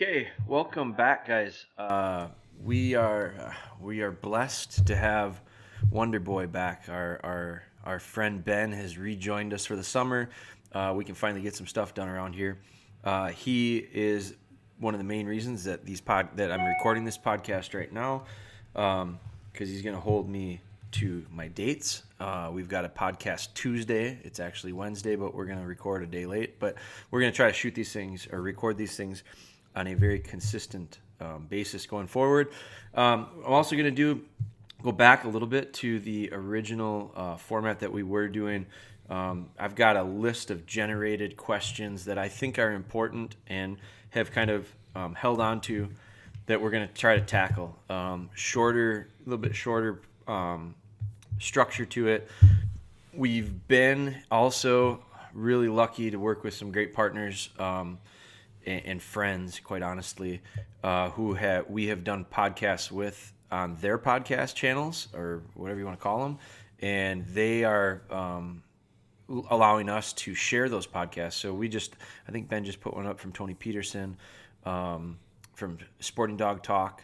Okay, welcome back, guys. We are blessed to have Wonder Boy back. Our friend Ben has rejoined us for the summer. We can finally get some stuff done around here. He is one of the main reasons that that I'm recording this podcast right now, because he's going to hold me to my dates. We've got a podcast Tuesday. It's actually Wednesday, but we're going to record a day late. But we're going to try to shoot these things or record these things on a very consistent basis going forward. I'm also going to go back a little bit to the original format that we were doing. I've got a list of generated questions that I think are important and have kind of held on to that we're going to try to tackle. A little bit shorter structure to it. We've been also really lucky to work with some great partners and friends, quite honestly, who we have done podcasts with on their podcast channels or whatever you want to call them, and they are allowing us to share those podcasts. So I think Ben just put one up from Tony Peterson, from Sporting Dog Talk.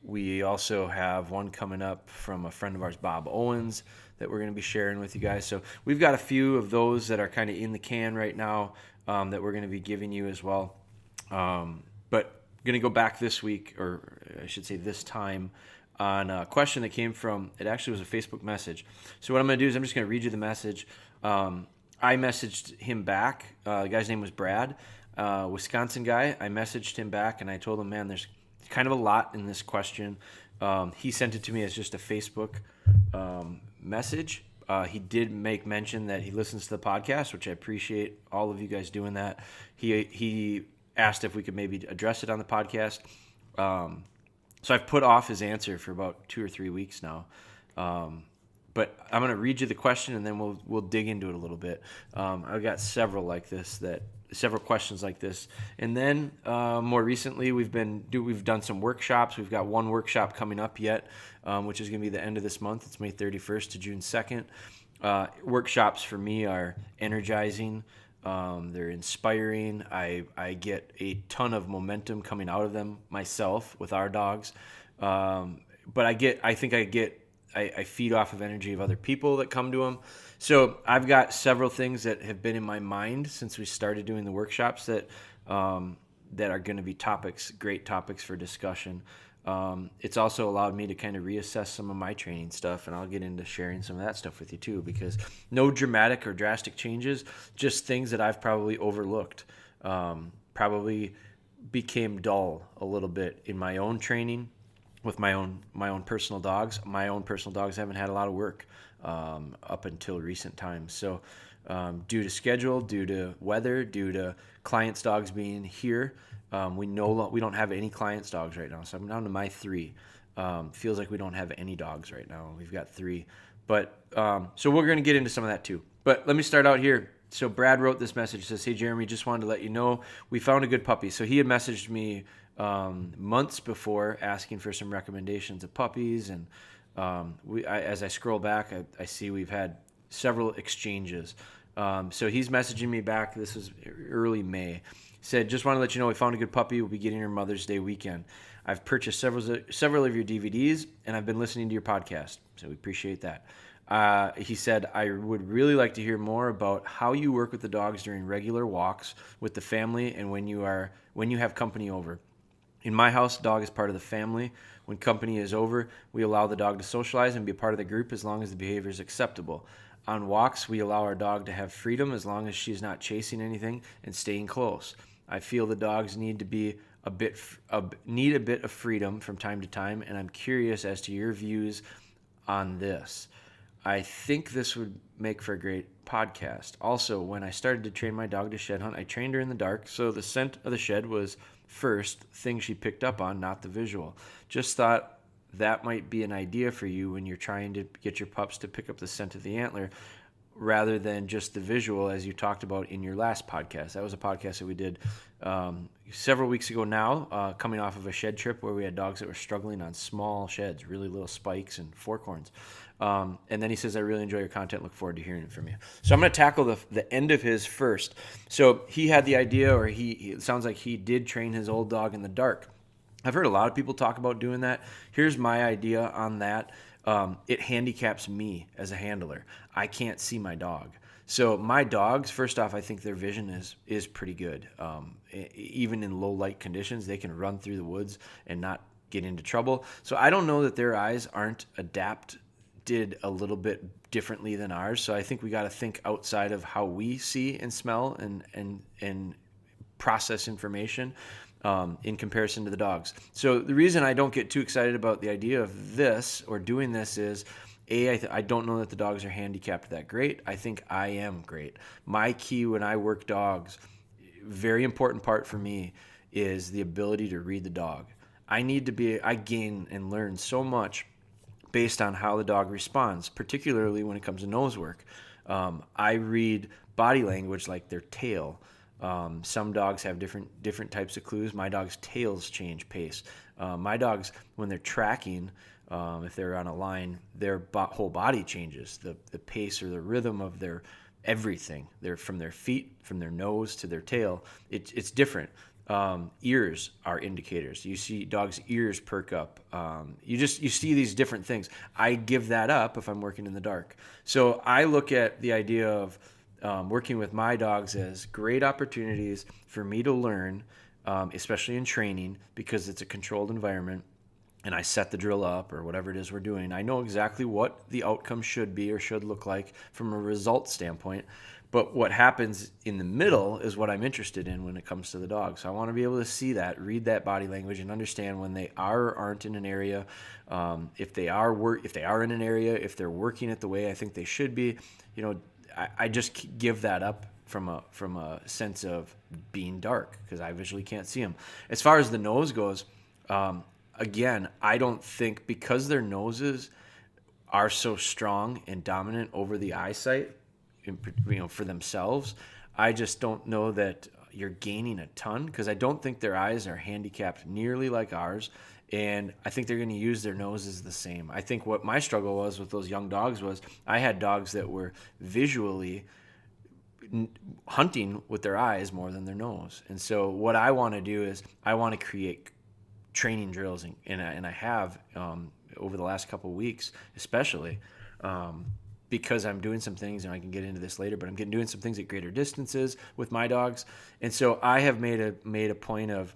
We also have one coming up from a friend of ours, Bob Owens, that we're going to be sharing with you guys. So we've got a few of those that are kind of in the can right now that we're going to be giving you as well. But going to go back this week, or I should say this time, on a question that came from, it actually was a Facebook message. So what I'm going to do is I'm just going to read you the message. I messaged him back. The guy's name was Brad, Wisconsin guy. I messaged him back and I told him, man, there's kind of a lot in this question. He sent it to me as just a Facebook message. He did make mention that he listens to the podcast, which I appreciate all of you guys doing that. He asked if we could maybe address it on the podcast. So I've put off his answer for about 2 or 3 weeks now. But I'm going to read you the question and then we'll dig into it a little bit. I've got several questions like this, and then more recently we've done some workshops. We've got one workshop coming up yet, which is going to be the end of this month. It's May 31st to June 2nd. Workshops for me are energizing. They're inspiring. I get a ton of momentum coming out of them myself with our dogs, but I feed off of energy of other people that come to them. So I've got several things that have been in my mind since we started doing the workshops that are going to be great topics for discussion. It's also allowed me to kind of reassess some of my training stuff, and I'll get into sharing some of that stuff with you too, because no dramatic or drastic changes, just things that I've probably overlooked, probably became dull a little bit in my own training with my own personal dogs. My own personal dogs haven't had a lot of work up until recent times. So due to schedule, due to weather, due to clients' dogs being here, we don't have any clients' dogs right now. So I'm down to my 3. Feels like we don't have any dogs right now. We've got 3. But so we're going to get into some of that too. But let me start out here. So Brad wrote this message. He says, "Hey, Jeremy, just wanted to let you know we found a good puppy." So he had messaged me months before asking for some recommendations of puppies, and as I scroll back, I see we've had several exchanges. So he's messaging me back. This was early May. He said, "Just want to let you know we found a good puppy. We'll be getting her Mother's Day weekend. I've purchased several of your DVDs, and I've been listening to your podcast, so we appreciate that." He said, "I would really like to hear more about how you work with the dogs during regular walks with the family and when you have company over. In my house, the dog is part of the family. When company is over, we allow the dog to socialize and be a part of the group as long as the behavior is acceptable. On walks, we allow our dog to have freedom as long as she's not chasing anything and staying close. I feel the dogs need a bit of freedom from time to time, and I'm curious as to your views on this. I think this would make for a great podcast. Also, when I started to train my dog to shed hunt, I trained her in the dark, so the scent of the shed was first thing she picked up on, not the visual. Just thought that might be an idea for you when you're trying to get your pups to pick up the scent of the antler. rather than just the visual, as you talked about in your last podcast. That was a podcast that we did several weeks ago now, coming off of a shed trip where we had dogs that were struggling on small sheds, really little spikes and fork horns. And then he says, I really enjoy your content. Look forward to hearing it from you. So I'm going to tackle the end of his first. So he had the idea, or it sounds like he did train his old dog in the dark. I've heard a lot of people talk about doing that. Here's my idea on that. It handicaps me as a handler. I can't see my dog. So my dogs, first off, I think their vision is pretty good. Even in low light conditions, they can run through the woods and not get into trouble. So I don't know that their eyes aren't adapted a little bit differently than ours. So I think we got to think outside of how we see and smell and process information. In comparison to the dogs. So the reason I don't get too excited about the idea of this or doing this is, I don't know that the dogs are handicapped that great. I think I am great. My key when I work dogs, very important part for me, is the ability to read the dog. I gain and learn so much based on how the dog responds, particularly when it comes to nose work. I read body language like their tail. Some dogs have different types of clues. My dog's tails change pace. My dogs, when they're tracking, if they're on a line, their whole body changes. The pace or the rhythm of their everything. They're from their feet, from their nose to their tail. It's different. Ears are indicators. You see dogs' ears perk up. You see these different things. I give that up if I'm working in the dark. So I look at the idea of working with my dogs as great opportunities for me to learn, especially in training, because it's a controlled environment and I set the drill up or whatever it is we're doing. I know exactly what the outcome should be or should look like from a result standpoint, but what happens in the middle is what I'm interested in when it comes to the dog. So I want to be able to see that, read that body language, and understand when they are or aren't in an area, if they are in an area, if they're working it the way I think they should be. I just give that up from a sense of being dark because I visually can't see them. As far as the nose goes, again, I don't think because their noses are so strong and dominant over the eyesight, for themselves, I just don't know that you're gaining a ton because I don't think their eyes are handicapped nearly like ours. And I think they're going to use their noses the same. I think what my struggle was with those young dogs was I had dogs that were visually hunting with their eyes more than their nose. And so what I want to do is I want to create training drills, and I have over the last couple of weeks, especially because I'm doing some things, and I can get into this later, but I'm doing some things at greater distances with my dogs. And so I have made a point of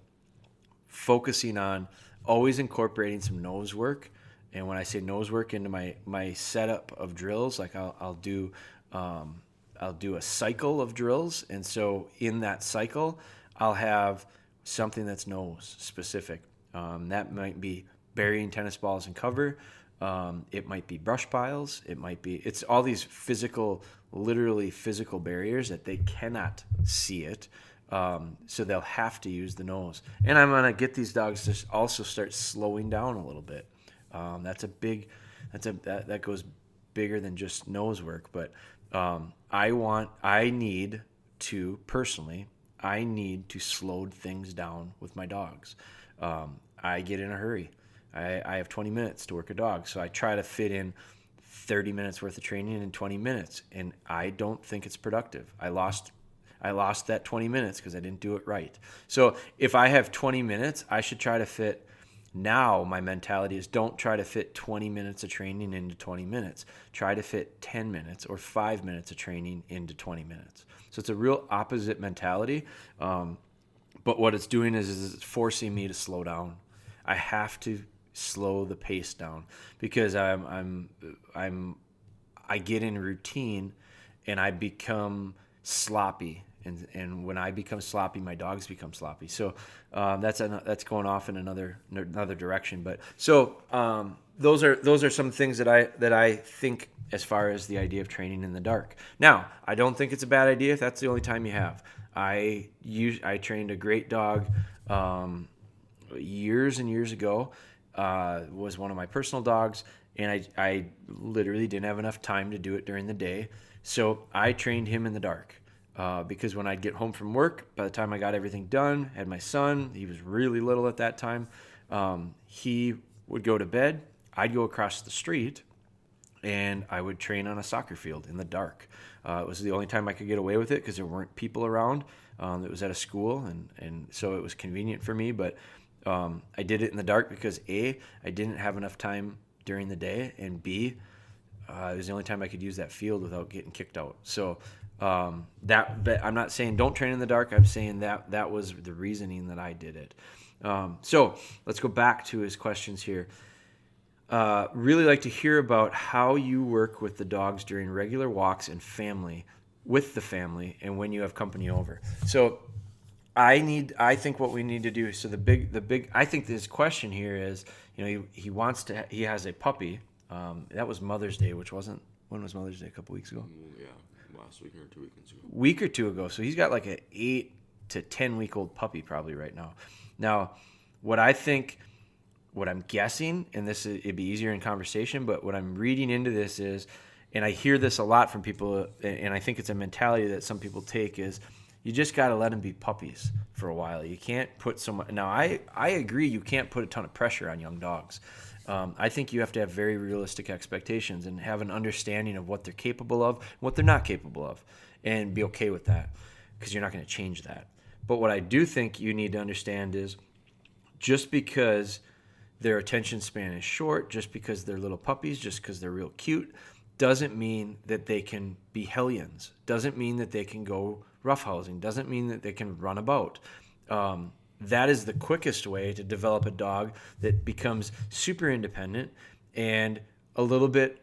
focusing on always incorporating some nose work. And when I say nose work into my setup of drills, like I'll do a cycle of drills. And so in that cycle, I'll have something that's nose specific. That might be burying tennis balls in cover. It might be brush piles. It's all these literally physical barriers that they cannot see it. So they'll have to use the nose. And I'm going to get these dogs to also start slowing down a little bit. That goes bigger than just nose work. But I need to slow things down with my dogs. I get in a hurry. I have 20 minutes to work a dog, so I try to fit in 30 minutes worth of training in 20 minutes, and I don't think it's productive. I lost that 20 minutes because I didn't do it right. So if I have 20 minutes, I should try to fit. Now my mentality is don't try to fit 20 minutes of training into 20 minutes. Try to fit 10 minutes or 5 minutes of training into 20 minutes. So it's a real opposite mentality. But what it's doing is it's forcing me to slow down. I have to slow the pace down because I get in routine and I become sloppy, and when I become sloppy, my dogs become sloppy. So that's going off in another direction. But so those are some things that I think as far as the idea of training in the dark. Now, I don't think it's a bad idea if that's the only time you have. I trained a great dog years and years ago. Was one of my personal dogs, and I literally didn't have enough time to do it during the day. So I trained him in the dark because when I'd get home from work, by the time I got everything done, had my son, he was really little at that time, he would go to bed. I'd go across the street and I would train on a soccer field in the dark. It was the only time I could get away with it because there weren't people around. It was at a school, and so it was convenient for me. But I did it in the dark because A, I didn't have enough time during the day, and B, it was the only time I could use that field without getting kicked out. So but I'm not saying don't train in the dark. I'm saying that was the reasoning that I did it. So let's go back to his questions here. Really like to hear about how you work with the dogs during regular walks and with the family, and when you have company over. So I think what we need to do. So I think this question here is, he has a puppy. That was Mother's Day, when was Mother's Day? A couple weeks ago? Yeah, last week or 2 weekends ago. Week or two ago. So he's got like an 8 to 10 week old puppy probably right now. Now, what I'm guessing, and it'd be easier in conversation, but what I'm reading into this is, and I hear this a lot from people, and I think it's a mentality that some people take, is you just got to let them be puppies for a while. You can't put so much. Now, I agree you can't put a ton of pressure on young dogs. I think you have to have very realistic expectations and have an understanding of what they're capable of, what they're not capable of, and be okay with that, because you're not going to change that. But what I do think you need to understand is, just because their attention span is short, just because they're little puppies, just because they're real cute, doesn't mean that they can be hellions, doesn't mean that they can go roughhousing, doesn't mean that they can run about. That is the quickest way to develop a dog that becomes super independent and a little bit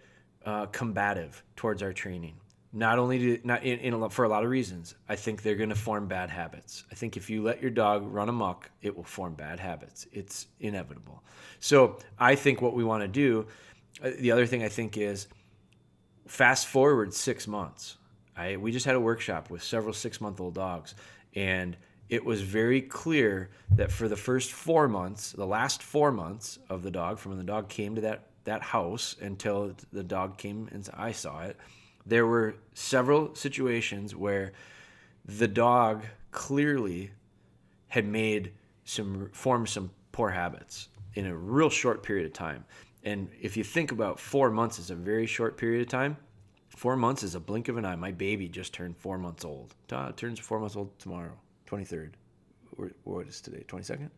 combative towards our training. For a lot of reasons. I think they're going to form bad habits. I think if you let your dog run amok, it will form bad habits. It's inevitable. So I think what we want to do, the other thing I think is, fast forward 6 months. We just had a workshop with several 6-month-old dogs, and it was very clear that for the first 4 months, the last 4 months of the dog, from when the dog came to that house until the dog came and I saw it, there were several situations where the dog clearly had formed some poor habits in a real short period of time. And if you think about 4 months as a very short period of time, 4 months is a blink of an eye. My baby just turned 4 months old. Turns 4 months old tomorrow, 23rd. What is today, 22nd?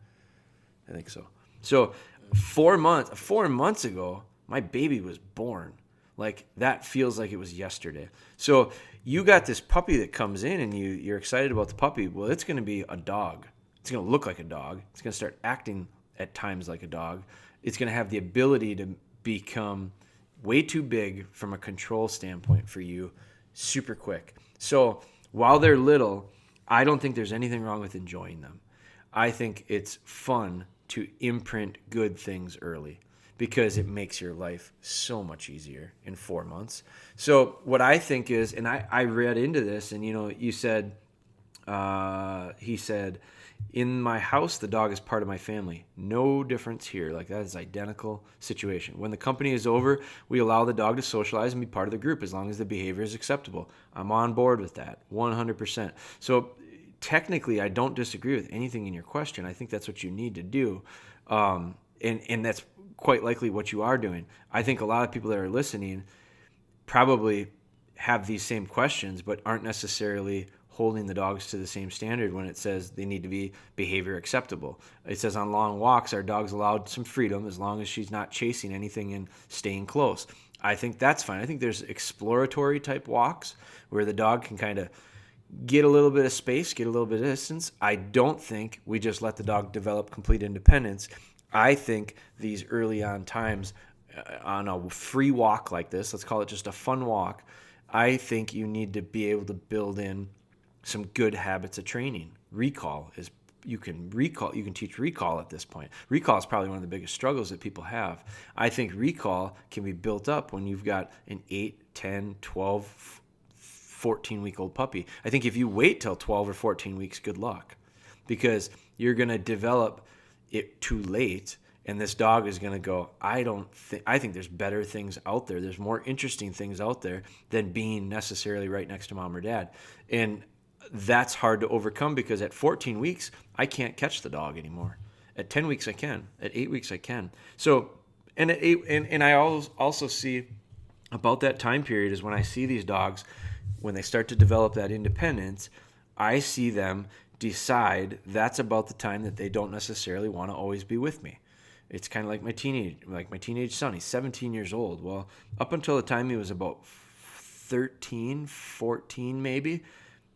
I think so. So 4 months ago, my baby was born. Like, that feels like it was yesterday. So you got this puppy that comes in and you're excited about the puppy. Well, it's going to be a dog. It's going to look like a dog. It's going to start acting at times like a dog. It's going to have the ability to become way too big from a control standpoint for you super quick. So while they're little, I don't think there's anything wrong with enjoying them. I think it's fun to imprint good things early, because it makes your life so much easier in 4 months. So what I think is, and I read into this, and you said, he said, in my house, the dog is part of my family. No difference here. Like, that is identical situation. When the company is over, we allow the dog to socialize and be part of the group as long as the behavior is acceptable. I'm on board with that, 100%. So technically, I don't disagree with anything in your question. I think that's what you need to do. And that's quite likely what you are doing. I think a lot of people that are listening probably have these same questions, but aren't necessarily holding the dogs to the same standard when it says they need to be behavior acceptable. It says on long walks, our dog's allowed some freedom as long as she's not chasing anything and staying close. I think that's fine. I think there's exploratory type walks where the dog can kind of get a little bit of space, get a little bit of distance. I don't think we just let the dog develop complete independence. I think these early on times on a free walk like this, let's call it just a fun walk, I think you need to be able to build in some good habits of training. You can teach recall at this point. Recall is probably one of the biggest struggles that people have. I think recall can be built up when you've got an 8, 10, 12, 14-week-old puppy. I think if you wait till 12 or 14 weeks, good luck, because you're going to develop it too late, And this dog is going to go, I think there's better things out there. There's more interesting things out there than being necessarily right next to mom or dad. And that's hard to overcome because at 14 weeks, I can't catch the dog anymore. At 10 weeks, I can. At 8 weeks, I can. So, and at 8, and I also see about that time period is when I see these dogs, when they start to develop that independence, I see them decide that's about the time that they don't necessarily want to always be with me. It's kind of like my teenage son. He's 17 years old. Well, up until the time he was about 13, 14 maybe,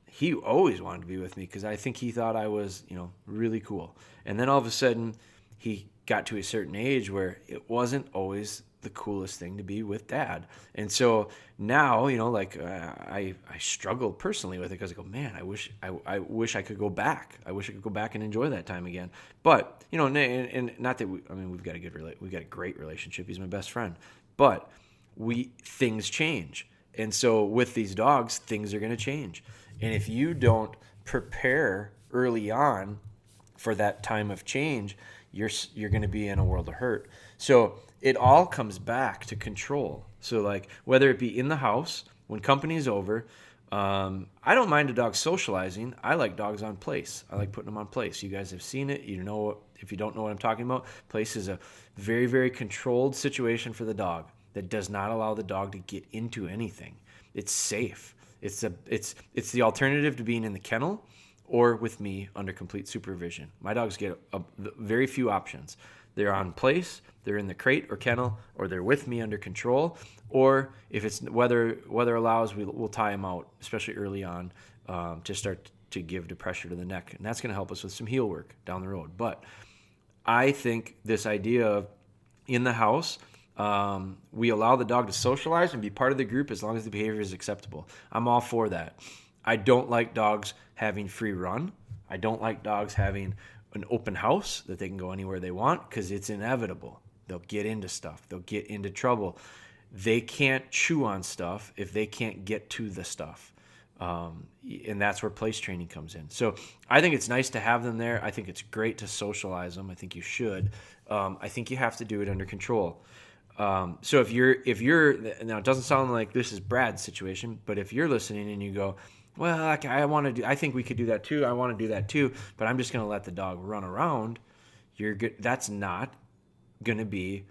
he always wanted to be with me because I think he thought I was, really cool. And then all of a sudden, he got to a certain age where it wasn't always the coolest thing to be with dad. And so now, I struggle personally with it because I go, man, I wish I could go back. I wish I could go back and enjoy that time again. But, and not that we've got a great relationship. He's my best friend, but things change. And so with these dogs, things are going to change. And if you don't prepare early on for that time of change, you're going to be in a world of hurt. So it all comes back to control. So like whether it be in the house, when company's over, I don't mind a dog socializing. I like dogs on place. I like putting them on place. You guys have seen it. If you don't know what I'm talking about, place is a very, very controlled situation for the dog that does not allow the dog to get into anything. It's safe. It's the alternative to being in the kennel or with me under complete supervision. My dogs get very few options. They're on place, they're in the crate or kennel, or they're with me under control, or if it's weather allows, we'll tie them out, especially early on, to start to give the pressure to the neck. And that's going to help us with some heel work down the road. But I think this idea of in the house, we allow the dog to socialize and be part of the group as long as the behavior is acceptable. I'm all for that. I don't like dogs having free run. I don't like dogs having an open house that they can go anywhere they want because it's inevitable. They'll get into stuff. They'll get into trouble. They can't chew on stuff if they can't get to the stuff. And that's where place training comes in. So I think it's nice to have them there. I think it's great to socialize them. I think you should. I think you have to do it under control. So if you're now, it doesn't sound like this is Brad's situation, but if you're listening and you go, well, I think we could do that too. I want to do that too, but I'm just going to let the dog run around. You're good. That's not going to be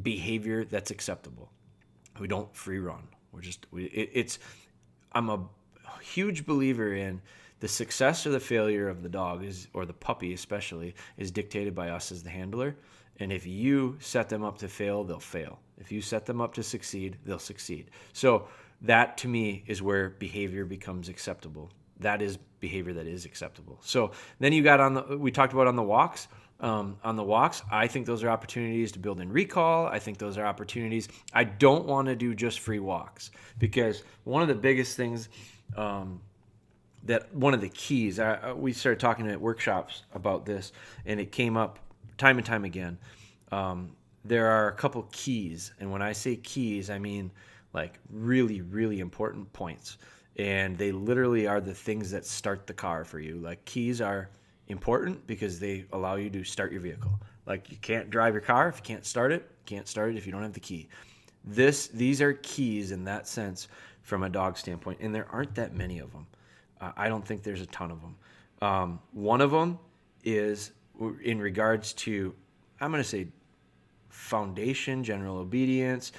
behavior that's acceptable. We don't free run. I'm a huge believer in the success or the failure of the dog or the puppy especially is dictated by us as the handler. And if you set them up to fail, they'll fail. If you set them up to succeed, they'll succeed. So that to me is where behavior becomes acceptable. That is behavior that is acceptable. So then you got we talked about on the walks. On the walks, I think those are opportunities to build in recall. I think those are opportunities. I don't want to do just free walks because one of the biggest things one of the keys, we started talking at workshops about this, and it came up time and time again. There are a couple keys, and when I say keys, I mean like really, really important points. And they literally are the things that start the car for you. Like keys are important because they allow you to start your vehicle. Like you can't drive your car if you can't start it. You can't start it if you don't have the key. These are keys in that sense from a dog standpoint, and there aren't that many of them. I don't think there's a ton of them. One of them is in regards to, I'm going to say foundation, general obedience,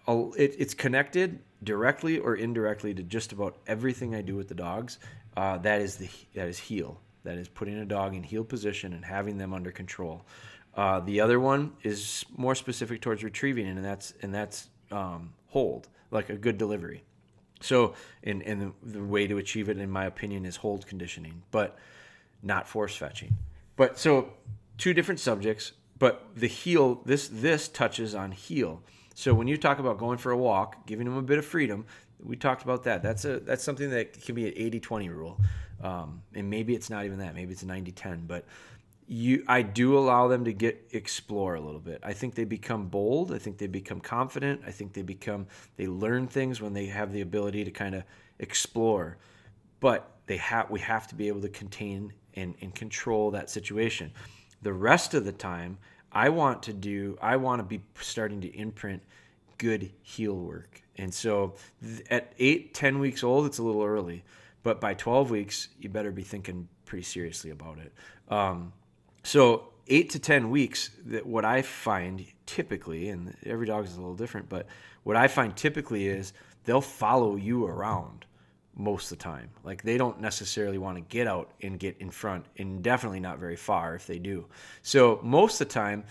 it's connected directly or indirectly to just about everything I do with the dogs. That is heel. That is putting a dog in heel position and having them under control. The other one is more specific towards retrieving, and that's hold, like a good delivery. So, and the way to achieve it, in my opinion, is hold conditioning, but not force fetching. But so, two different subjects, but the heel, this touches on heel. So when you talk about going for a walk, giving them a bit of freedom, we talked about that. That's something that can be an 80-20 rule. And maybe it's not even that. Maybe it's a 90-10. But I do allow them to explore a little bit. I think they become bold. I think they become confident. I think they learn things when they have the ability to kind of explore. But we have to be able to contain and control that situation. The rest of the time, I want to be starting to imprint good heel work. And so at 8-10 weeks old, it's a little early, but by 12 weeks, you better be thinking pretty seriously about it. So 8 to 10 weeks, that what I find typically, and every dog is a little different, but what I find typically is they'll follow you around most of the time. Like, they don't necessarily want to get out and get in front, and definitely not very far if they do. So most of the time,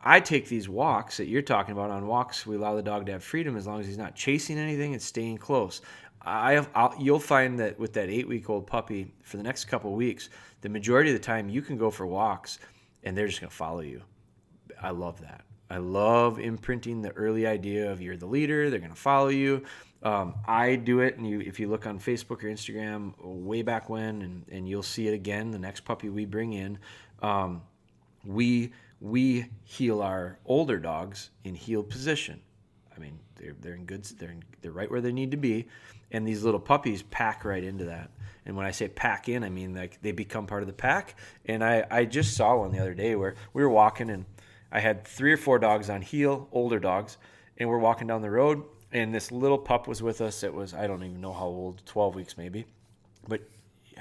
I take these walks that you're talking about. On walks, we allow the dog to have freedom as long as he's not chasing anything and staying close. You'll find that with that 8-week-old puppy, for the next couple of weeks, the majority of the time you can go for walks and they're just going to follow you. I love that. I love imprinting the early idea of you're the leader, they're going to follow you. I do it, and if you look on Facebook or Instagram way back when, and you'll see it again, the next puppy we bring in, we heel our older dogs in heel position. I mean, they're in good, they're right where they need to be, and these little puppies pack right into that. And when I say pack in, I mean like they become part of the pack. And I just saw one the other day where we were walking, and I had 3 or 4 dogs on heel, older dogs, and we're walking down the road, and this little pup was with us. It was, I don't even know how old, 12 weeks maybe, but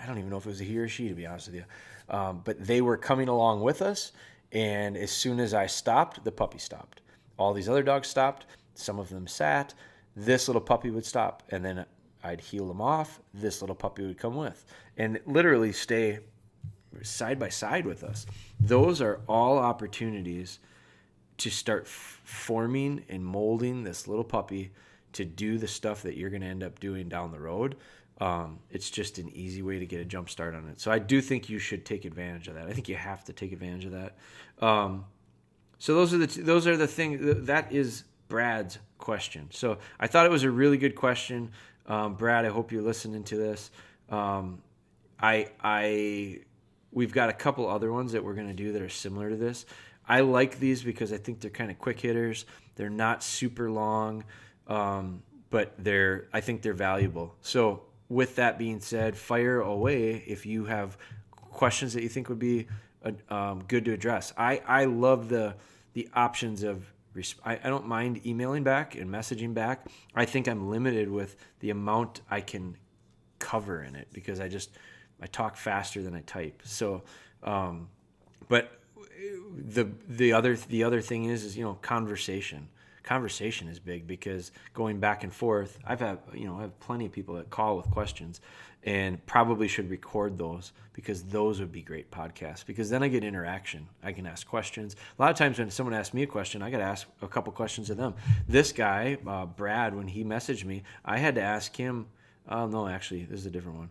I don't even know if it was a he or she, to be honest with you. But they were coming along with us, and as soon as I stopped, the puppy stopped. All these other dogs stopped. Some of them sat. This little puppy would stop, and then I'd heel them off. This little puppy would come with, and literally stay side by side with us. Those are all opportunities to start forming and molding this little puppy to do the stuff that you're going to end up doing down the road. It's just an easy way to get a jump start on it. So I do think you should take advantage of that. I think you have to take advantage of that. So those are the things. That is Brad's question. So I thought it was a really good question. Brad, I hope you're listening to this. We've got a couple other ones that we're going to do that are similar to this. I like these because I think they're kind of quick hitters. They're not super long, but I think they're valuable. So with that being said, fire away if you have questions that you think would be good to address. I love the options of I don't mind emailing back and messaging back. I think I'm limited with the amount I can cover in it because I talk faster than I type. So, but the other thing is conversation. Conversation is big because going back and forth. I have plenty of people that call with questions, and probably should record those because those would be great podcasts. Because then I get interaction. I can ask questions. A lot of times when someone asks me a question, I got to ask a couple questions of them. This guy, Brad, when he messaged me, I had to ask him. No, actually, this is a different one.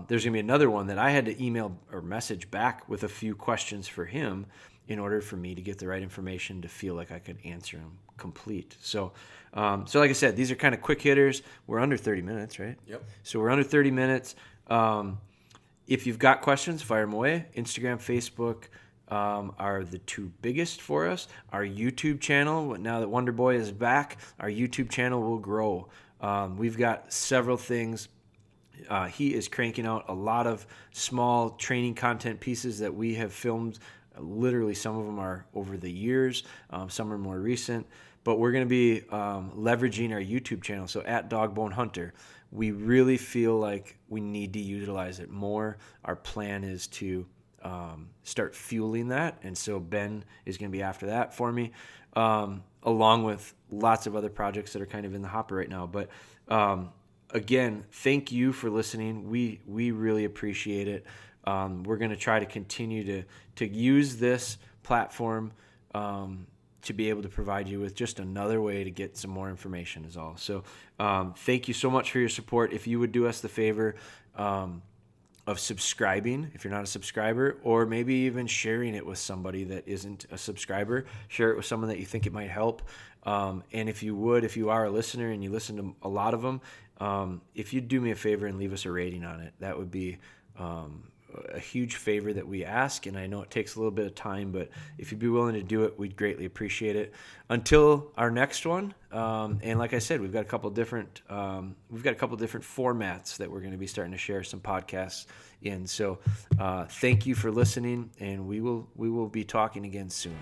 There's going to be another one that I had to email or message back with a few questions for him in order for me to get the right information to feel like I could answer them complete. So like I said, these are kind of quick hitters. We're under 30 minutes, right? Yep. So we're under 30 minutes. If you've got questions, fire them away. Instagram, Facebook are the 2 biggest for us. Our YouTube channel, now that Wonder Boy is back, our YouTube channel will grow. We've got several things. He is cranking out a lot of small training content pieces that we have filmed. Literally, some of them are over the years. Some are more recent. But we're going to be leveraging our YouTube channel. So at DogBone Hunter, we really feel like we need to utilize it more. Our plan is to start fueling that. And so Ben is going to be after that for me, along with lots of other projects that are kind of in the hopper right now. But again, thank you for listening. We really appreciate it. We're going to try to continue to use this platform to be able to provide you with just another way to get some more information is all. So thank you so much for your support. If you would do us the favor of subscribing, if you're not a subscriber, or maybe even sharing it with somebody that isn't a subscriber, share it with someone that you think it might help. And if you are a listener and you listen to a lot of them, if you'd do me a favor and leave us a rating on it, that would be a huge favor that we ask, and I know it takes a little bit of time, but if you'd be willing to do it, we'd greatly appreciate it. Until our next one, and like I said, we've got a couple different formats that we're going to be starting to share some podcasts in. So thank you for listening, and we will be talking again soon.